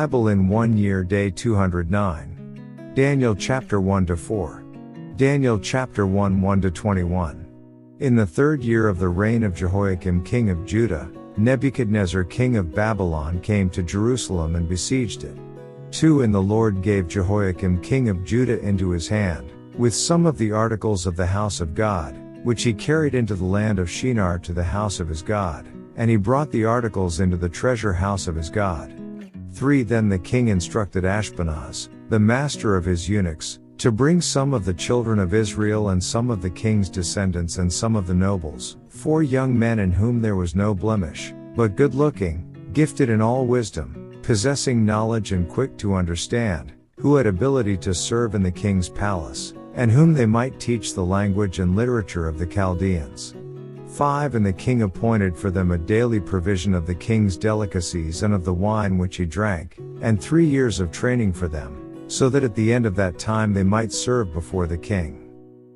Bible in 1 year, day 209. Daniel chapter 1-4. Daniel chapter 1:1-21. In the 3rd year of the reign of Jehoiakim king of Judah, Nebuchadnezzar king of Babylon came to Jerusalem and besieged it. 2. And the Lord gave Jehoiakim king of Judah into his hand, with some of the articles of the house of God, which he carried into the land of Shinar to the house of his God, and he brought the articles into the treasure house of his God. 3. Then the king instructed Ashpenaz, the master of his eunuchs, to bring some of the children of Israel and some of the king's descendants and some of the nobles, 4 young men in whom there was no blemish, but good-looking, gifted in all wisdom, possessing knowledge and quick to understand, who had ability to serve in the king's palace, and whom they might teach the language and literature of the Chaldeans. 5. And the king appointed for them a daily provision of the king's delicacies and of the wine which he drank, and 3 years of training for them, so that at the end of that time they might serve before the king.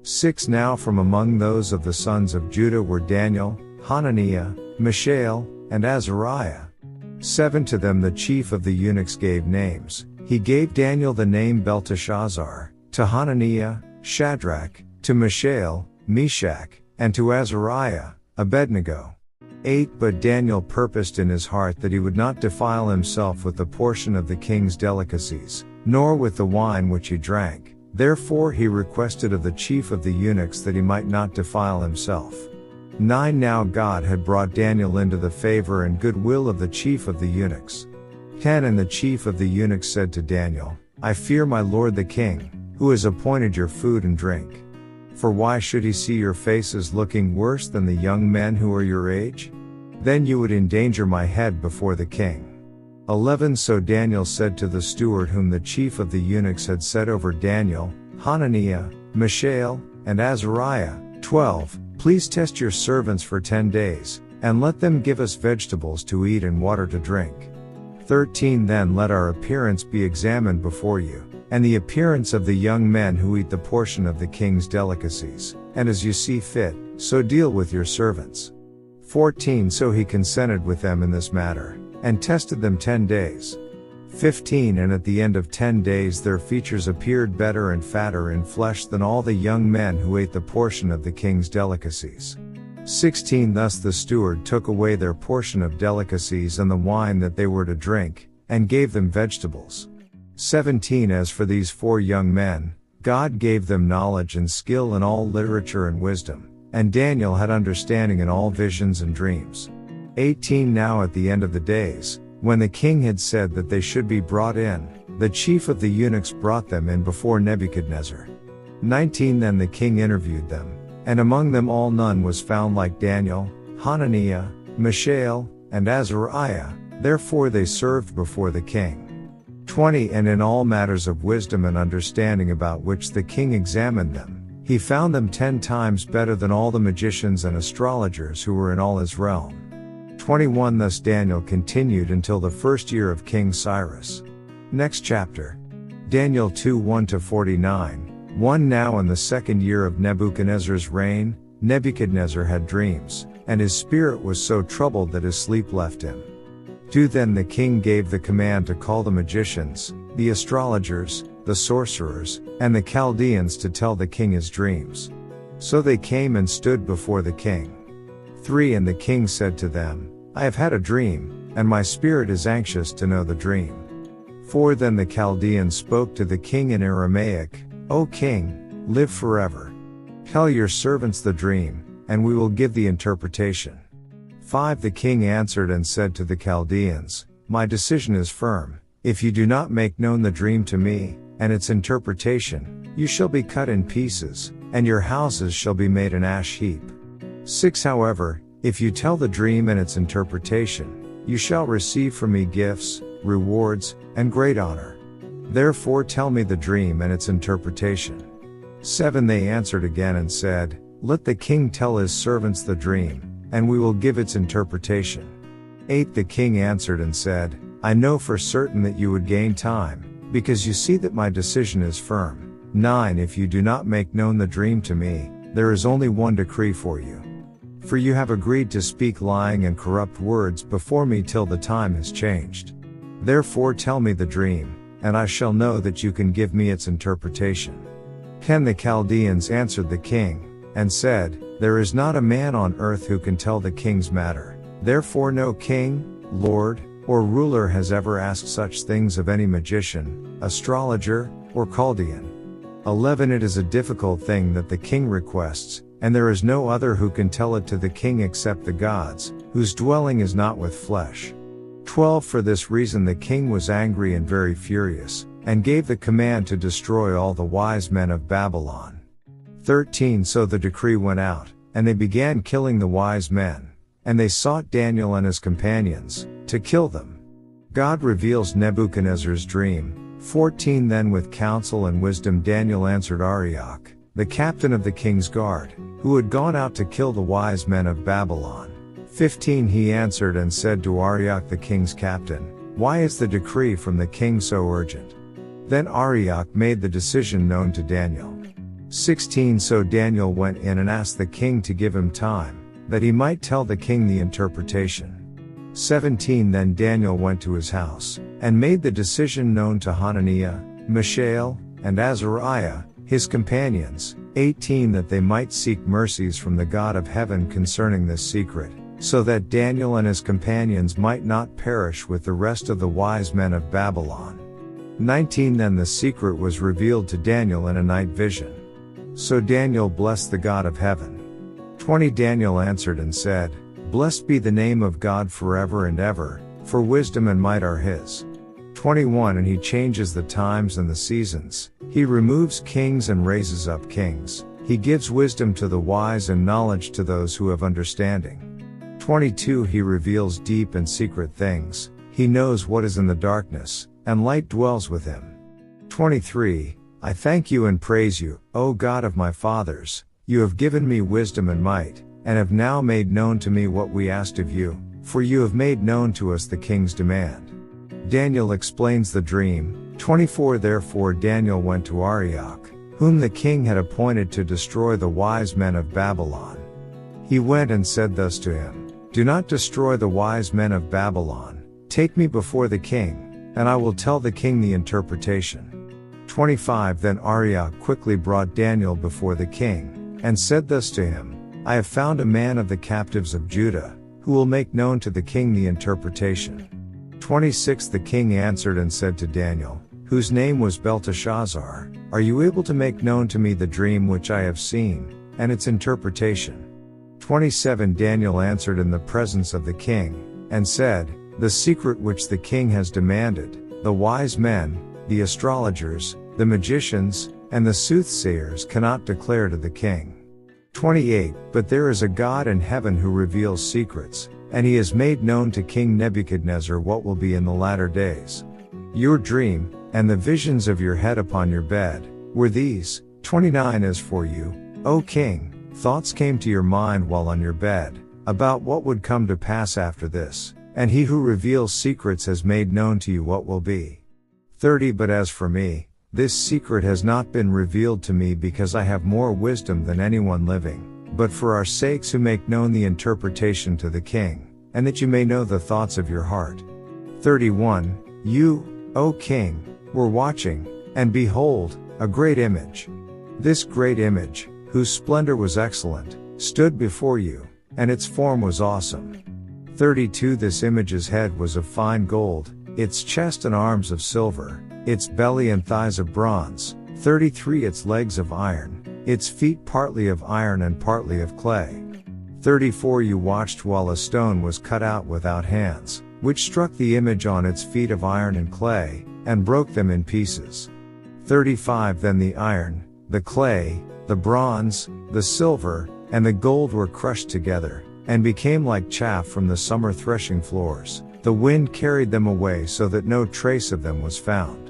6. Now from among those of the sons of Judah were Daniel, Hananiah, Mishael, and Azariah. 7. To them the chief of the eunuchs gave names. He gave Daniel the name Belteshazzar, to Hananiah, Shadrach, to Mishael, Meshach, and to Azariah, Abednego. 8. But Daniel purposed in his heart that he would not defile himself with the portion of the king's delicacies, nor with the wine which he drank. Therefore he requested of the chief of the eunuchs that he might not defile himself. 9. Now God had brought Daniel into the favor and goodwill of the chief of the eunuchs. 10. And the chief of the eunuchs said to Daniel, I fear my lord the king, who has appointed your food and drink. For why should he see your faces looking worse than the young men who are your age? Then you would endanger my head before the king. 11. So Daniel said to the steward whom the chief of the eunuchs had set over Daniel, Hananiah, Mishael, and Azariah. 12. Please test your servants for 10 days, and let them give us vegetables to eat and water to drink. 13. Then let our appearance be examined before you, and the appearance of the young men who eat the portion of the king's delicacies, and as you see fit, so deal with your servants. 14. So he consented with them in this matter, and tested them 10 days. 15. And at the end of 10 days their features appeared better and fatter in flesh than all the young men who ate the portion of the king's delicacies. 16. Thus the steward took away their portion of delicacies and the wine that they were to drink, and gave them vegetables. 17. As for these 4 young men, God gave them knowledge and skill in all literature and wisdom, and Daniel had understanding in all visions and dreams. 18. Now at the end of the days, when the king had said that they should be brought in, the chief of the eunuchs brought them in before Nebuchadnezzar. 19. Then the king interviewed them, and among them all none was found like Daniel, Hananiah, Mishael, and Azariah, therefore they served before the king. 20. And in all matters of wisdom and understanding about which the king examined them, he found them 10 times better than all the magicians and astrologers who were in all his realm. 21. Thus Daniel continued until the 1st year of King Cyrus. Next chapter. Daniel 2:1-49. 1. Now in the 2nd year of Nebuchadnezzar's reign, Nebuchadnezzar had dreams, and his spirit was so troubled that his sleep left him. 2. Then the king gave the command to call the magicians, the astrologers, the sorcerers, and the Chaldeans to tell the king his dreams. So they came and stood before the king. 3. And the king said to them, I have had a dream, and my spirit is anxious to know the dream. 4. Then the Chaldeans spoke to the king in Aramaic, O king, live forever. Tell your servants the dream, and we will give the interpretation. 5. The king answered and said to the Chaldeans, My decision is firm. If you do not make known the dream to me, and its interpretation, you shall be cut in pieces, and your houses shall be made an ash heap. 6. However, if you tell the dream and its interpretation, you shall receive from me gifts, rewards, and great honor. Therefore tell me the dream and its interpretation. 7. They answered again and said, Let the king tell his servants the dream, and we will give its interpretation. 8. The king answered and said, I know for certain that you would gain time, because you see that my decision is firm. 9. If you do not make known the dream to me, there is only one decree for you. For you have agreed to speak lying and corrupt words before me till the time has changed. Therefore tell me the dream, and I shall know that you can give me its interpretation. Then the Chaldeans answered the king, and said, There is not a man on earth who can tell the king's matter. Therefore no king, lord, or ruler has ever asked such things of any magician, astrologer, or Chaldean. 11 It is a difficult thing that the king requests, and there is no other who can tell it to the king except the gods, whose dwelling is not with flesh. 12 For this reason the king was angry and very furious, and gave the command to destroy all the wise men of Babylon. 13 So the decree went out, and they began killing the wise men, and they sought Daniel and his companions, to kill them. God reveals Nebuchadnezzar's dream. 14 Then with counsel and wisdom Daniel answered Arioch, the captain of the king's guard, who had gone out to kill the wise men of Babylon. 15 He answered and said to Arioch the king's captain, Why is the decree from the king so urgent? Then Arioch made the decision known to Daniel. 16 So Daniel went in and asked the king to give him time, that he might tell the king the interpretation. 17 Then Daniel went to his house, and made the decision known to Hananiah, Mishael, and Azariah, his companions. 18 That they might seek mercies from the God of heaven concerning this secret, so that Daniel and his companions might not perish with the rest of the wise men of Babylon. 19 Then the secret was revealed to Daniel in a night vision. So Daniel blessed the God of heaven. 20 Daniel answered and said, Blessed be the name of God forever and ever, for wisdom and might are his. 21 And he changes the times and the seasons, he removes kings and raises up kings, he gives wisdom to the wise and knowledge to those who have understanding. 22 He reveals deep and secret things, he knows what is in the darkness, and light dwells with him. 23 I thank you and praise you, O God of my fathers, you have given me wisdom and might, and have now made known to me what we asked of you, for you have made known to us the king's demand. Daniel explains the dream. 24 Therefore Daniel went to Arioch, whom the king had appointed to destroy the wise men of Babylon. He went and said thus to him, Do not destroy the wise men of Babylon, take me before the king, and I will tell the king the interpretation. 25 Then Arioch quickly brought Daniel before the king, and said thus to him, I have found a man of the captives of Judah, who will make known to the king the interpretation. 26 The king answered and said to Daniel, whose name was Belteshazzar, Are you able to make known to me the dream which I have seen, and its interpretation? 27 Daniel answered in the presence of the king, and said, The secret which the king has demanded, the wise men, the astrologers, the magicians, and the soothsayers cannot declare to the king. 28 But there is a God in heaven who reveals secrets, and he has made known to King Nebuchadnezzar what will be in the latter days. Your dream, and the visions of your head upon your bed, were these. 29 As for you, O king, thoughts came to your mind while on your bed, about what would come to pass after this, and he who reveals secrets has made known to you what will be. 30 But as for me, this secret has not been revealed to me because I have more wisdom than anyone living, but for our sakes who make known the interpretation to the king, and that you may know the thoughts of your heart. 31 You, O king, were watching, and behold, a great image. This great image, whose splendor was excellent, stood before you, and its form was awesome. 32 This image's head was of fine gold, its chest and arms of silver, its belly and thighs of bronze. 33 Its legs of iron, its feet partly of iron and partly of clay. 34 You watched while a stone was cut out without hands, which struck the image on its feet of iron and clay, and broke them in pieces. 35 Then the iron, the clay, the bronze, the silver, and the gold were crushed together, and became like chaff from the summer threshing floors. The wind carried them away so that no trace of them was found.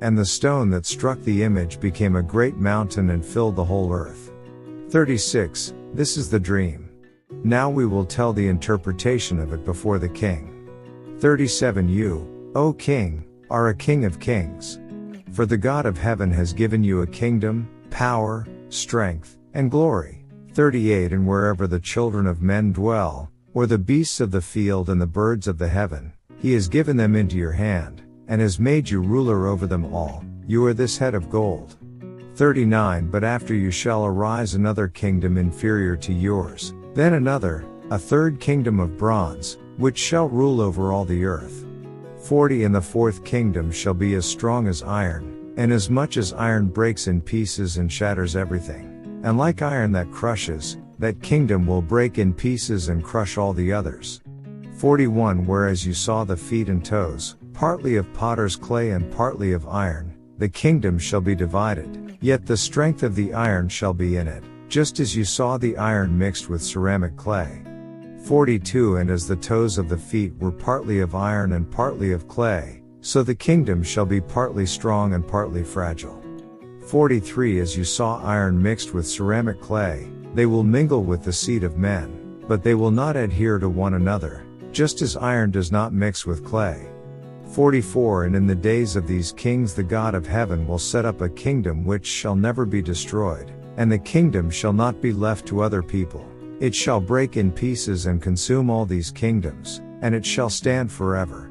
And the stone that struck the image became a great mountain and filled the whole earth. 36 This is the dream. Now we will tell the interpretation of it before the king. 37 You, O king, are a king of kings. For the God of heaven has given you a kingdom, power, strength, and glory. 38 And wherever the children of men dwell, or the beasts of the field and the birds of the heaven, He has given them into your hand, and has made you ruler over them all. You are this head of gold. 39 But after you shall arise another kingdom inferior to yours, then another, a third kingdom of bronze, which shall rule over all the earth. 40 And the fourth kingdom shall be as strong as iron, and as much as iron breaks in pieces and shatters everything. And like iron that crushes, that kingdom will break in pieces and crush all the others. 41 Whereas you saw the feet and toes, partly of potter's clay and partly of iron, the kingdom shall be divided, yet the strength of the iron shall be in it, just as you saw the iron mixed with ceramic clay. 42 And as the toes of the feet were partly of iron and partly of clay, so the kingdom shall be partly strong and partly fragile. 43 As you saw iron mixed with ceramic clay, they will mingle with the seed of men, but they will not adhere to one another, just as iron does not mix with clay. 44 And in the days of these kings the God of heaven will set up a kingdom which shall never be destroyed, and the kingdom shall not be left to other people. It shall break in pieces and consume all these kingdoms, and it shall stand forever.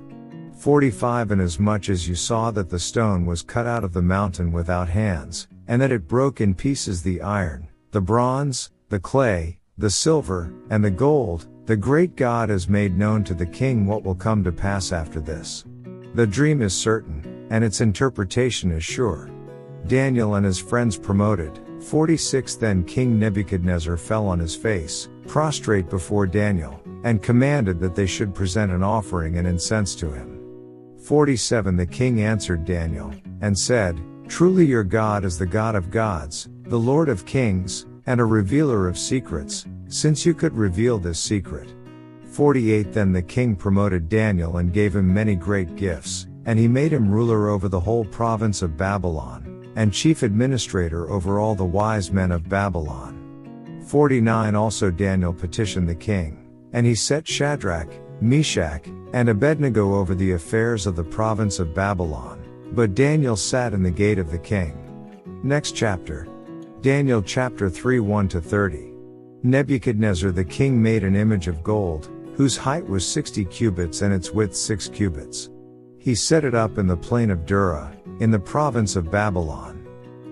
45 Inasmuch as you saw that the stone was cut out of the mountain without hands, and that it broke in pieces the iron, the bronze, the clay, the silver, and the gold, the great God has made known to the king what will come to pass after this. The dream is certain, and its interpretation is sure. Daniel and his friends promoted. 46 Then King Nebuchadnezzar fell on his face, prostrate before Daniel, and commanded that they should present an offering and incense to him. 47 The king answered Daniel, and said, Truly your God is the God of gods, the Lord of kings, and a revealer of secrets, since you could reveal this secret. 48 Then the king promoted Daniel and gave him many great gifts, and he made him ruler over the whole province of Babylon, and chief administrator over all the wise men of Babylon. 49 Also Daniel petitioned the king, and he set Shadrach, Meshach, and Abednego over the affairs of the province of Babylon, but Daniel sat in the gate of the king. Next chapter. Daniel chapter 3 1-30. Nebuchadnezzar the king made an image of gold, whose height was 60 cubits and its width 6 cubits. He set it up in the plain of Dura, in the province of Babylon.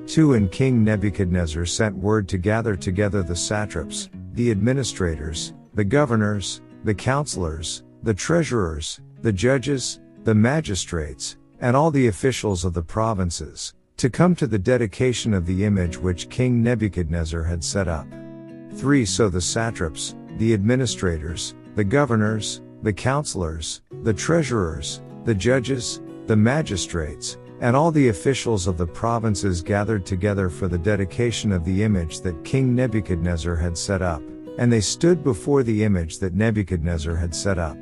2 And King Nebuchadnezzar sent word to gather together the satraps, the administrators, the governors, the counselors, the treasurers, the judges, the magistrates, and all the officials of the provinces, to come to the dedication of the image which King Nebuchadnezzar had set up. 3 So the satraps, the administrators, the governors, the counselors, the treasurers, the judges, the magistrates, and all the officials of the provinces gathered together for the dedication of the image that King Nebuchadnezzar had set up, and they stood before the image that Nebuchadnezzar had set up.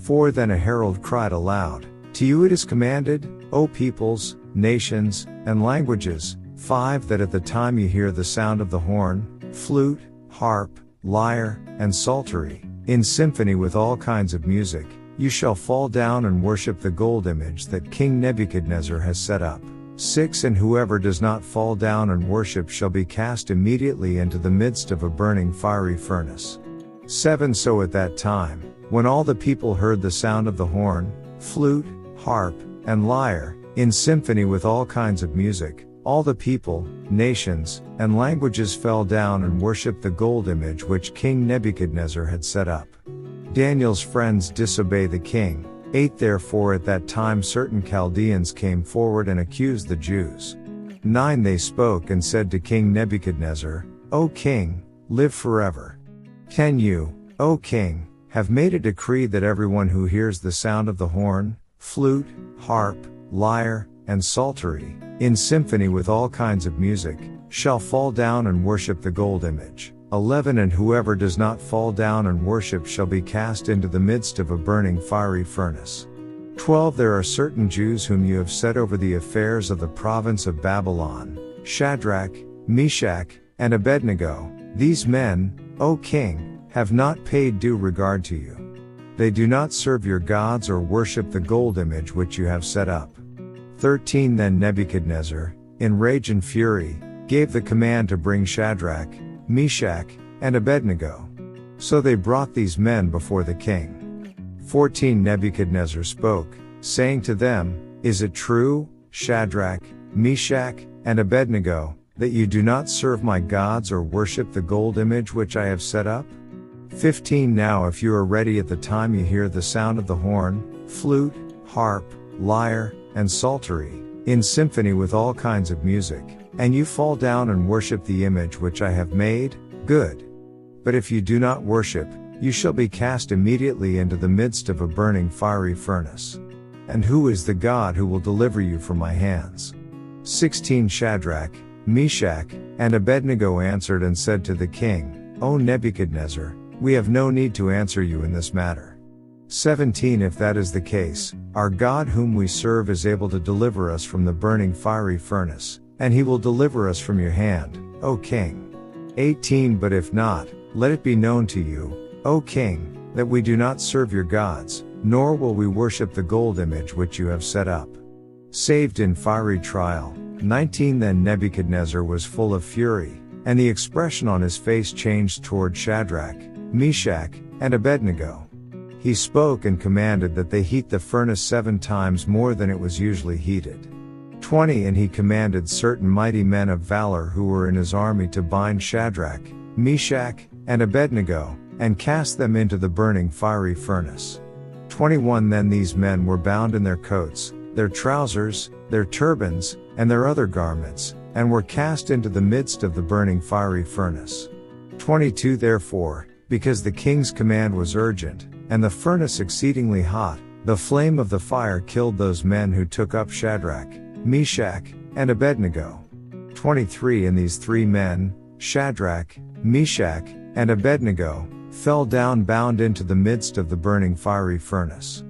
4 Then a herald cried aloud, To you it is commanded, O peoples, nations, and languages. 5 That at the time you hear the sound of the horn, flute, harp, lyre, and psaltery, in symphony with all kinds of music, you shall fall down and worship the gold image that King Nebuchadnezzar has set up. 6 And whoever does not fall down and worship shall be cast immediately into the midst of a burning fiery furnace. 7 So at that time, when all the people heard the sound of the horn, flute, harp, and lyre, in symphony with all kinds of music, all the people, nations, and languages fell down and worshipped the gold image which King Nebuchadnezzar had set up. Daniel's friends disobey the king. 8 Therefore at that time certain Chaldeans came forward and accused the Jews. 9 They spoke and said to King Nebuchadnezzar, O king, live forever. 10 You, O king, have made a decree that everyone who hears the sound of the horn, flute, harp, lyre, and psaltery, in symphony with all kinds of music, shall fall down and worship the gold image. 11 And whoever does not fall down and worship shall be cast into the midst of a burning fiery furnace. 12 There are certain Jews whom you have set over the affairs of the province of Babylon, Shadrach, Meshach, and Abednego. These men, O king, have not paid due regard to you. They do not serve your gods or worship the gold image which you have set up. 13 Then Nebuchadnezzar, in rage and fury, gave the command to bring Shadrach, Meshach, and Abednego. So they brought these men before the king. 14 Nebuchadnezzar spoke, saying to them, Is it true, Shadrach, Meshach, and Abednego, that you do not serve my gods or worship the gold image which I have set up? 15 Now if you are ready at the time you hear the sound of the horn, flute, harp, lyre, and psaltery, in symphony with all kinds of music, and you fall down and worship the image which I have made, good. But if you do not worship, you shall be cast immediately into the midst of a burning fiery furnace. And who is the God who will deliver you from my hands? 16 Shadrach, Meshach, and Abednego answered and said to the king, O Nebuchadnezzar, we have no need to answer you in this matter. 17 If that is the case, our God whom we serve is able to deliver us from the burning fiery furnace, and he will deliver us from your hand, O king. 18 But if not, let it be known to you, O king, that we do not serve your gods, nor will we worship the gold image which you have set up. Saved in fiery trial. 19 Then Nebuchadnezzar was full of fury, and the expression on his face changed toward Shadrach, Meshach, and Abednego. He spoke and commanded that they heat the furnace 7 times more than it was usually heated. 20 And he commanded certain mighty men of valor who were in his army to bind Shadrach, Meshach, and Abednego, and cast them into the burning fiery furnace. 21 Then these men were bound in their coats, their trousers, their turbans, and their other garments, and were cast into the midst of the burning fiery furnace. 22 Therefore, because the king's command was urgent, and the furnace exceedingly hot, the flame of the fire killed those men who took up Shadrach, Meshach, and Abednego. 23 And these 3 men, Shadrach, Meshach, and Abednego, fell down bound into the midst of the burning fiery furnace.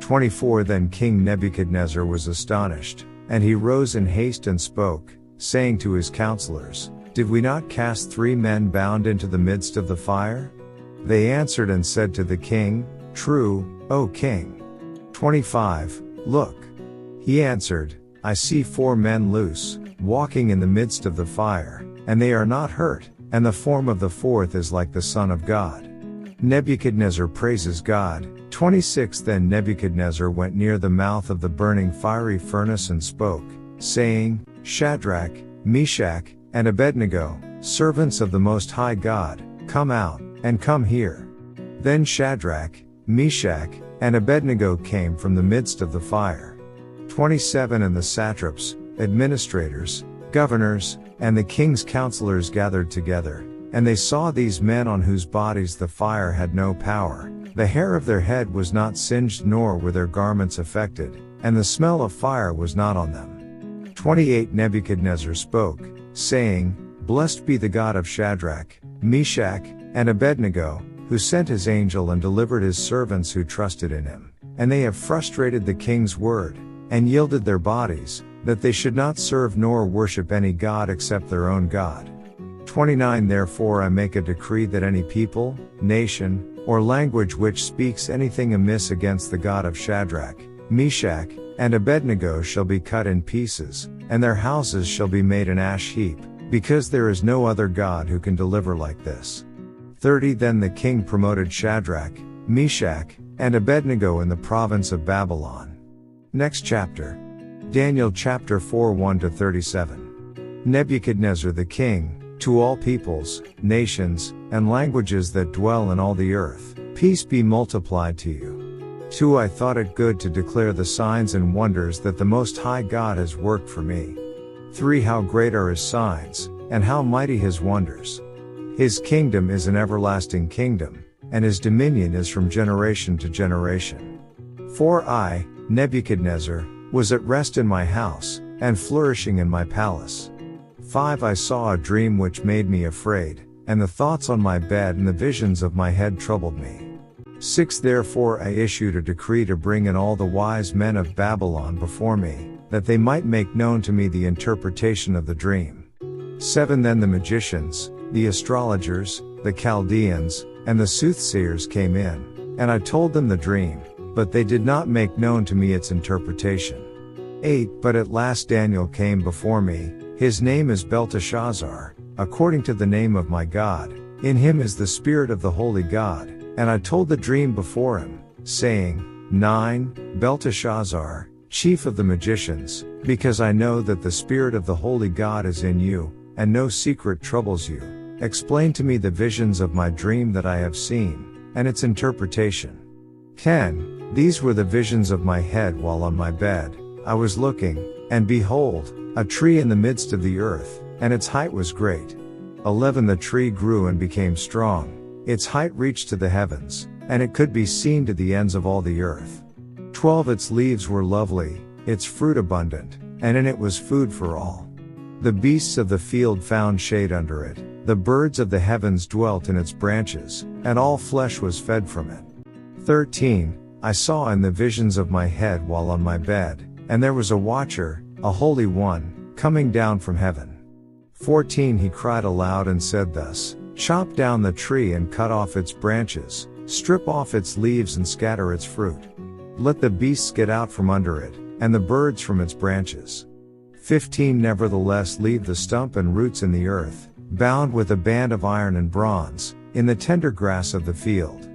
24 Then King Nebuchadnezzar was astonished, and he rose in haste and spoke, saying to his counselors, Did we not cast 3 men bound into the midst of the fire? They answered and said to the king, True, O king. 25 Look. He answered, I see 4 men loose, walking in the midst of the fire, and they are not hurt, and the form of the 4th is like the Son of God. Nebuchadnezzar praises God. 26 Then Nebuchadnezzar went near the mouth of the burning fiery furnace and spoke, saying, Shadrach, Meshach, and Abednego, servants of the Most High God, come out, and come here. Then Shadrach, Meshach, and Abednego came from the midst of the fire. 27 And the satraps, administrators, governors, and the king's counselors gathered together, and they saw these men on whose bodies the fire had no power. The hair of their head was not singed nor were their garments affected, and the smell of fire was not on them. 28 Nebuchadnezzar spoke, saying, Blessed be the God of Shadrach, Meshach, and Abednego, who sent his angel and delivered his servants who trusted in him. And they have frustrated the king's word, and yielded their bodies, that they should not serve nor worship any god except their own God. 29 Therefore I make a decree that any people, nation, or language which speaks anything amiss against the God of Shadrach, Meshach, and Abednego shall be cut in pieces, and their houses shall be made an ash heap, because there is no other God who can deliver like this. 30 Then the king promoted Shadrach, Meshach, and Abednego in the province of Babylon. Next chapter. Daniel chapter 4 1-37. Nebuchadnezzar the king, to all peoples, nations, and languages that dwell in all the earth, peace be multiplied to you. 2 I thought it good to declare the signs and wonders that the Most High God has worked for me. 3 How great are his signs, and how mighty his wonders. His kingdom is an everlasting kingdom, and his dominion is from generation to generation. 4 I, Nebuchadnezzar, was at rest in my house, and flourishing in my palace. 5 I saw a dream which made me afraid, and the thoughts on my bed and the visions of my head troubled me. 6 Therefore I issued a decree to bring in all the wise men of Babylon before me, that they might make known to me the interpretation of the dream. 7 Then the magicians, the astrologers, the Chaldeans, and the soothsayers came in, and I told them the dream, but they did not make known to me its interpretation. 8 But at last Daniel came before me. His name is Belteshazzar, according to the name of my God. In him is the spirit of the holy God, and I told the dream before him, saying, 9. Belteshazzar, chief of the magicians, because I know that the Spirit of the Holy God is in you, and no secret troubles you, explain to me the visions of my dream that I have seen, and its interpretation. 10. These were the visions of my head while on my bed. I was looking, and behold, a tree in the midst of the earth, and its height was great. 11. The tree grew and became strong. Its height reached to the heavens, and it could be seen to the ends of all the earth. 12. Its leaves were lovely, its fruit abundant, and in it was food for all. The beasts of the field found shade under it, the birds of the heavens dwelt in its branches, and all flesh was fed from it. 13. I saw in the visions of my head while on my bed, and there was a watcher, a holy one, coming down from heaven. 14. He cried aloud and said thus, chop down the tree and cut off its branches, strip off its leaves and scatter its fruit. Let the beasts get out from under it, and the birds from its branches. 15. Nevertheless leave the stump and roots in the earth, bound with a band of iron and bronze, in the tender grass of the field.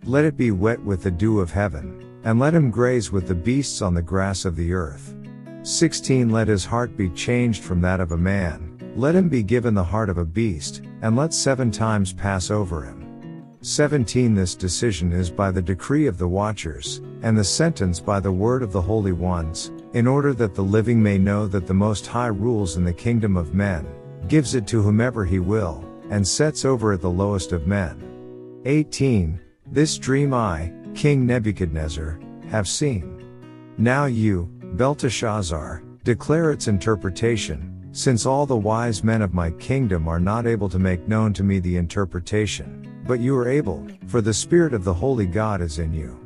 Let it be wet with the dew of heaven, and let him graze with the beasts on the grass of the earth. 16. Let his heart be changed from that of a man, let him be given the heart of a beast, and let 7 times pass over him. 17. This decision is by the decree of the watchers, and the sentence by the word of the holy ones, in order that the living may know that the Most High rules in the kingdom of men, gives it to whomever he will, and sets over it the lowest of men. 18. This dream I, King Nebuchadnezzar, have seen. Now you, Belteshazzar, declare its interpretation, since all the wise men of my kingdom are not able to make known to me the interpretation, but you are able, for the Spirit of the Holy God is in you.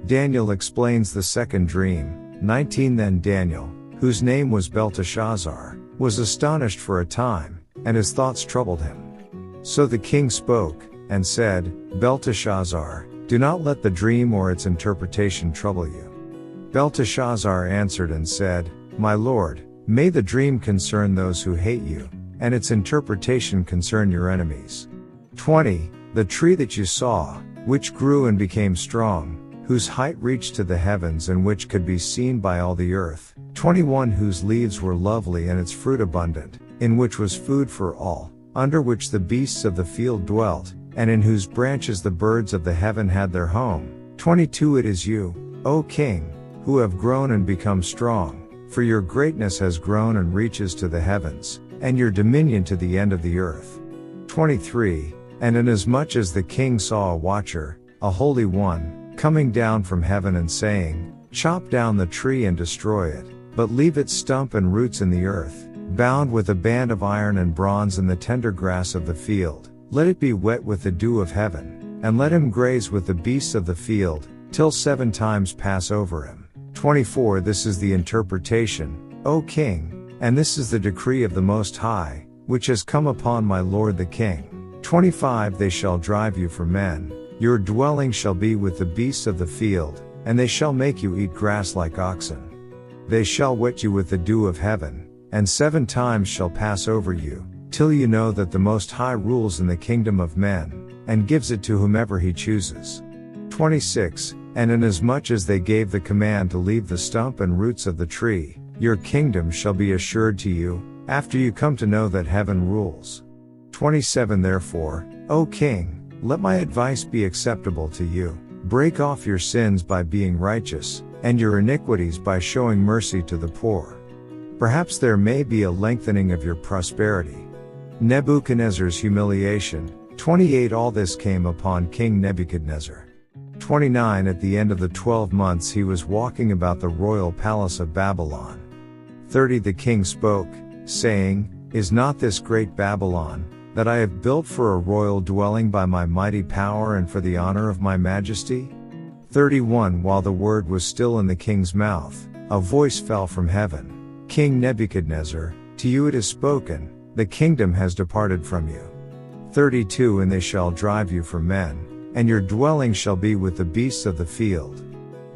Daniel explains the second dream. 19. Then Daniel, whose name was Belteshazzar, was astonished for a time, and his thoughts troubled him. So the king spoke, and said, Belteshazzar, do not let the dream or its interpretation trouble you. Belteshazzar answered and said, My lord, may the dream concern those who hate you, and its interpretation concern your enemies. 20. The tree that you saw, which grew and became strong, whose height reached to the heavens and which could be seen by all the earth. 21. Whose leaves were lovely and its fruit abundant, in which was food for all, under which the beasts of the field dwelt, and in whose branches the birds of the heaven had their home. 22. It is you, O king, who have grown and become strong, for your greatness has grown and reaches to the heavens, and your dominion to the end of the earth. 23. And inasmuch as the king saw a watcher, a holy one, coming down from heaven and saying, chop down the tree and destroy it, but leave its stump and roots in the earth, bound with a band of iron and bronze in the tender grass of the field, let it be wet with the dew of heaven, and let him graze with the beasts of the field, till 7 times pass over him. 24. This is the interpretation, O king, and this is the decree of the Most High, which has come upon my lord the king. 25. They shall drive you from men, your dwelling shall be with the beasts of the field, and they shall make you eat grass like oxen. They shall wet you with the dew of heaven, and 7 times shall pass over you, till you know that the Most High rules in the kingdom of men, and gives it to whomever he chooses. 26. And inasmuch as they gave the command to leave the stump and roots of the tree, your kingdom shall be assured to you, after you come to know that heaven rules. 27. Therefore, O king, let my advice be acceptable to you. Break off your sins by being righteous, and your iniquities by showing mercy to the poor. Perhaps there may be a lengthening of your prosperity. Nebuchadnezzar's humiliation. 28. All this came upon King Nebuchadnezzar. 29. At the end of the 12 months he was walking about the royal palace of Babylon. 30. The king spoke, saying, Is not this great Babylon, that I have built for a royal dwelling by my mighty power and for the honor of my majesty? 31. While the word was still in the king's mouth, a voice fell from heaven. King Nebuchadnezzar, to you it is spoken, the kingdom has departed from you. 32. And they shall drive you from men, and your dwelling shall be with the beasts of the field.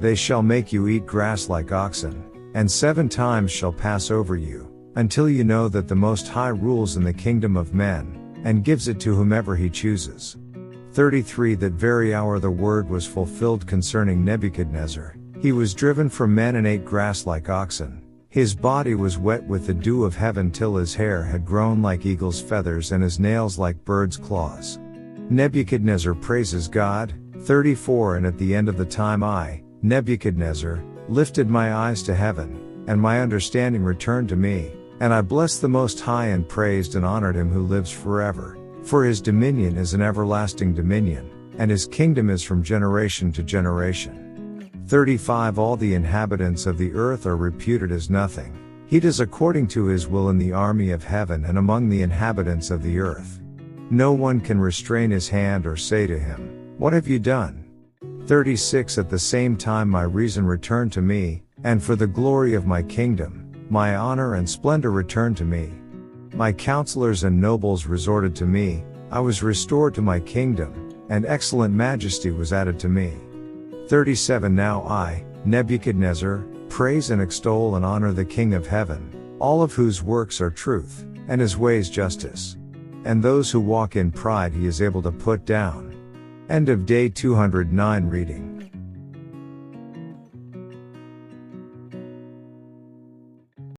They shall make you eat grass like oxen, and 7 times shall pass over you, until you know that the Most High rules in the kingdom of men, and gives it to whomever he chooses. 33 That very hour the word was fulfilled concerning Nebuchadnezzar. He was driven from men and ate grass like oxen. His body was wet with the dew of heaven till his hair had grown like eagle's feathers and his nails like bird's claws. Nebuchadnezzar praises God. 34 And at the end of the time I, Nebuchadnezzar, lifted my eyes to heaven, and my understanding returned to me, and I blessed the Most High and praised and honored him who lives forever. For his dominion is an everlasting dominion, and his kingdom is from generation to generation. 35 All the inhabitants of the earth are reputed as nothing. He does according to his will in the army of heaven and among the inhabitants of the earth. No one can restrain his hand or say to him, "What have you done?" 36 At the same time my reason returned to me, and for the glory of my kingdom, my honor and splendor returned to me. My counselors and nobles resorted to me, I was restored to my kingdom, and excellent majesty was added to me. 37 Now I, Nebuchadnezzar, praise and extol and honor the King of heaven, all of whose works are truth, and his ways justice. And those who walk in pride he is able to put down. End of day 209 reading.